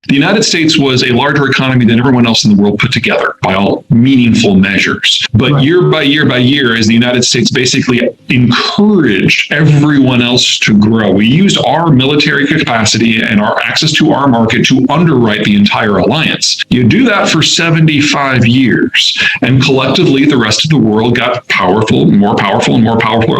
The United States was a larger economy than everyone else in the world put together by all meaningful measures. But year by year by year, as the United States basically encouraged everyone else to grow, we used our military capacity and our access to our market to underwrite the entire alliance. You do that for 75 years, and collectively the rest of the world got powerful, and more powerful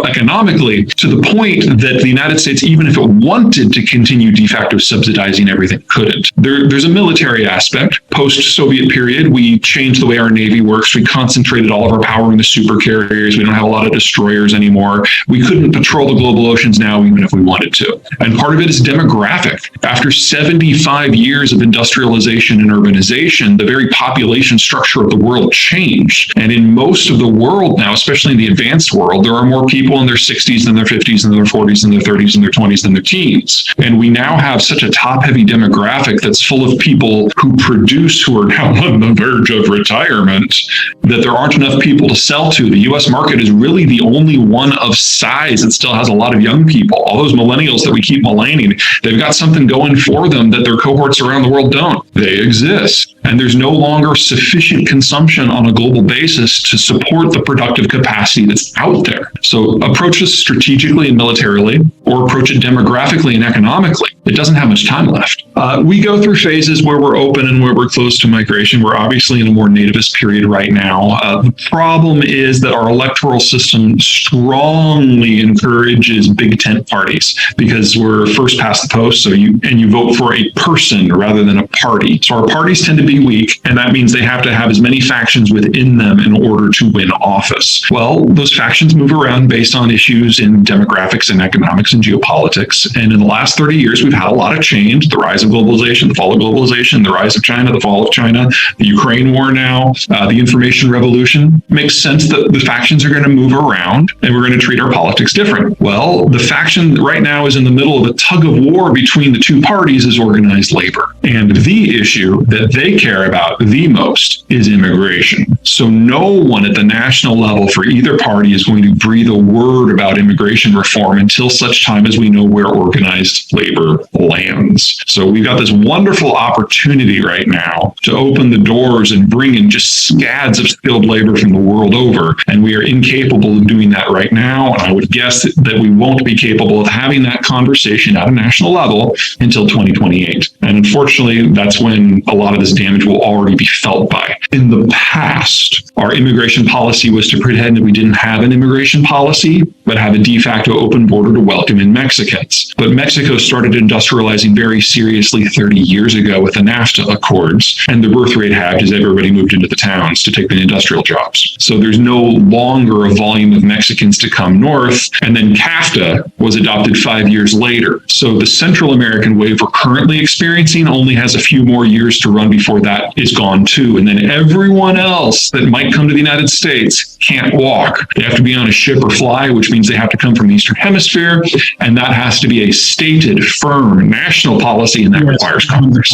economically, to the point that the United States, even if it wanted to continue de facto subsidizing everything, couldn't. There's a military aspect. Post-Soviet period, we changed the way our Navy works. We concentrated all of our power in the supercarriers. We don't have a lot of destroyers anymore. We couldn't patrol the global oceans now, even if we wanted to. And part of it is demographic. After 75 years of industrialization and urbanization, the very population structure of the world changed. And in most of the world now, especially in the advanced world, there are more people in their 60s than their 50s than their 40s than their 30s than their 20s than their teens. And we now have such a top-heavy demographic that's full of people who produce, who are now on the verge of retirement, that there aren't enough people to sell to. The U.S. market is really the only one of size that still has a lot of young people. All those millennials that we keep maligning, they've got something going for them that their cohorts around the world don't. They exist. And there's no longer sufficient consumption on a global basis to support the productive capacity that's out there. So approach this strategically and militarily, or approach it demographically and economically. It doesn't have much time left. We go through phases where we're open and where we're close to migration. We're obviously in a more nativist period right now. The problem is that our electoral system strongly encourages big tent parties because we're first past the post. So you vote for a person rather than a party. So our parties tend to be weak, and that means they have to have as many factions within them in order to win office. Well, those factions move around based on issues in demographics and economics and geopolitics. And in the last 30 years, we've had a lot of change: the rise of globalization, the fall of globalization, the rise of China, the fall of China, the Ukraine war now, the information revolution. Makes sense that the factions are going to move around and we're going to treat our politics different. Well, the faction right now is in the middle of a tug of war between the two parties is organized labor. And the issue that they care about the most is immigration. So no one at the national level for either party is going to breathe a word about immigration reform until such time as we know where organized labor lands. So we've got this wonderful opportunity right now to open the doors and bring in just scads of skilled labor from the world over. And we are incapable of doing that right now. And I would guess that we won't be capable of having that conversation at a national level until 2028. And unfortunately, that's when a lot of this damage will already be felt by. In the past, our immigration policy was to pretend that we didn't have an immigration policy, but have a de facto open border to welcome in Mexicans. But Mexico started industrializing very seriously 30 years ago with the NAFTA Accords, and the birth rate halved as everybody moved into the towns to take the industrial jobs. So there's no longer a volume of Mexicans to come north, and then CAFTA was adopted 5 years later. So the Central American wave we're currently experiencing only has a few more years to run before that is gone too. And then everyone else that might come to the United States can't walk. They have to be on a ship or fly, which means they have to come from the Eastern Hemisphere, and that has to be a stated, firm national policy, and that requires Congress.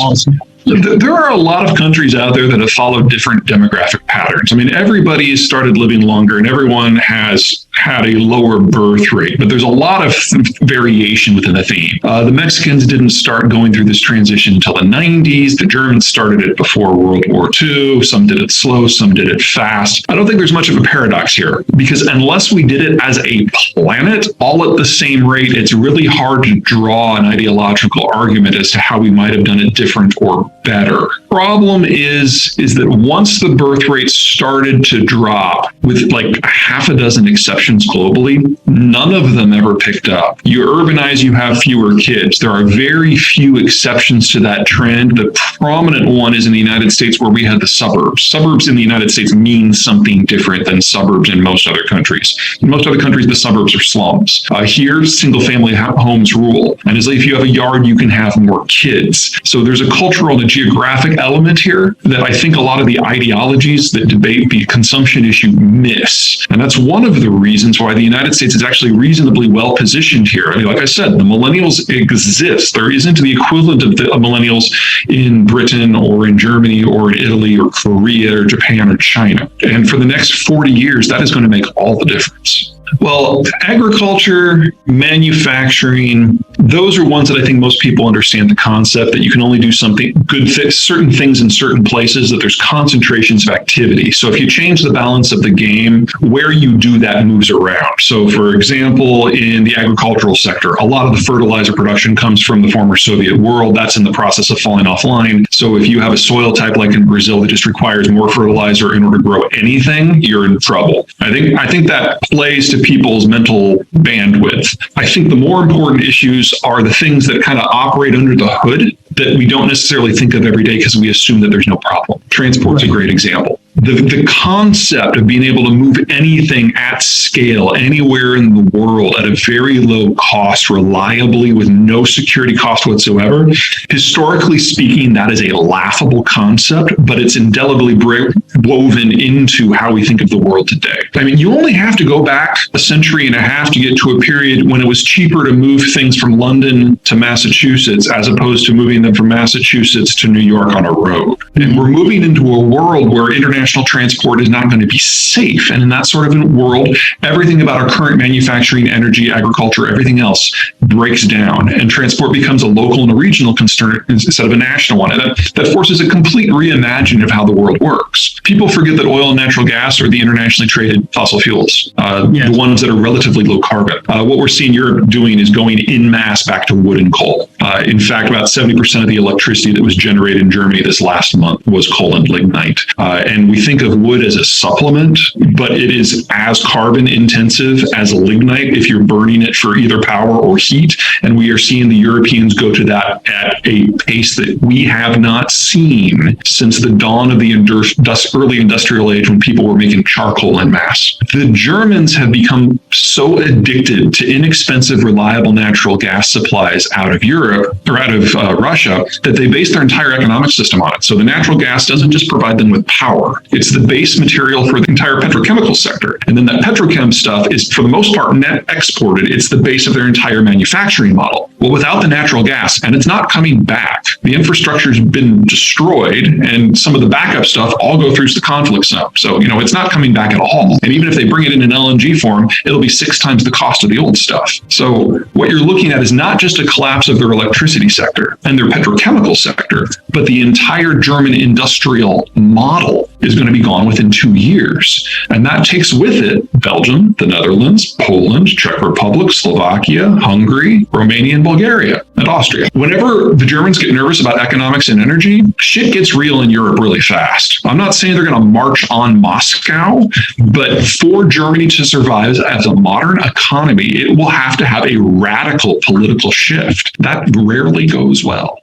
There are a lot of countries out there that have followed different demographic patterns. I mean, everybody has started living longer and everyone has had a lower birth rate, but there's a lot of variation within the theme. The Mexicans didn't start going through this transition until the 90s. The Germans started it before World War II. Some did it slow, some did it fast. I don't think there's much of a paradox here, because unless we did it as a planet, all at the same rate, it's really hard to draw an ideological argument as to how we might have done it different or better. Problem is that once the birth rate started to drop, with like a half a dozen exceptions globally, none of them ever picked up. You urbanize, you have fewer kids. There are very few exceptions to that trend. The prominent one is in the United States, where we had the suburbs. Suburbs in the United States mean something different than suburbs in most other countries. In most other countries, the suburbs are slums. Here, single-family homes rule. And as if you have a yard, you can have more kids. So there's a cultural and a geographic element here that I think a lot of the ideologies that debate the consumption issue miss. And that's one of the reasons why the United States is actually reasonably well positioned here. I mean, like I said, the millennials exist. There isn't the equivalent of the millennials in Britain or in Germany or in Italy or Korea or Japan or China. And for the next 40 years, that is going to make all the difference. Well, agriculture, manufacturing, those are ones that I think most people understand the concept that you can only do something good, certain things in certain places, that there's concentrations of activity. So if you change the balance of the game, where you do that moves around. So for example, in the agricultural sector, a lot of the fertilizer production comes from the former Soviet world. That's in the process of falling offline. So if you have a soil type like in Brazil that just requires more fertilizer in order to grow anything, you're in trouble. I think that plays to people's mental bandwidth. I think the more important issues are the things that kind of operate under the hood that we don't necessarily think of every day because we assume that there's no problem. Transport's a great example. The concept of being able to move anything at scale anywhere in the world at a very low cost, reliably, with no security cost whatsoever, historically speaking, that is a laughable concept, but it's indelibly woven into how we think of the world today. I mean, you only have to go back a century and a half to get to a period when it was cheaper to move things from London to Massachusetts as opposed to moving them from Massachusetts to New York on a road. And we're moving into a world where international transport is not going to be safe. And in that sort of a world, everything about our current manufacturing, energy, agriculture, everything else breaks down, and transport becomes a local and a regional concern instead of a national one. And that forces a complete reimagining of how the world works. People forget that oil and natural gas are the internationally traded fossil fuels, the ones that are relatively low carbon. What we're seeing Europe doing is going in mass back to wood and coal. In fact, about 70% of the electricity that was generated in Germany this last month was coal and lignite. And we think of wood as a supplement, but it is as carbon intensive as lignite if you're burning it for either power or heat. And we are seeing the Europeans go to that at a pace that we have not seen since the dawn of the early industrial age, when people were making charcoal en masse. The Germans have become so addicted to inexpensive, reliable natural gas supplies out of Europe or out of Russia that they base their entire economic system on it. So the natural gas doesn't just provide them with power. It's the base material for the entire petrochemical sector. And then that petrochem stuff is, for the most part, net exported. It's the base of their entire manufacturing model. Well, without the natural gas, and it's not coming back, the infrastructure's been destroyed, and some of the backup stuff all go through the conflict zone. So, it's not coming back at all. And even if they bring it in an LNG form, it'll be 6 times the cost of the old stuff. So what you're looking at is not just a collapse of their electricity sector and their petrochemical sector, but the entire German industrial model is going to be gone within 2 years. And that takes with it Belgium, the Netherlands, Poland, Czech Republic, Slovakia, Hungary, Romania, and Bulgaria, and Austria. Whenever the Germans get nervous about economics and energy, shit gets real in Europe really fast. I'm not saying they're going to march on Moscow, but for Germany to survive as a modern economy, it will have to have a radical political shift. That rarely goes well.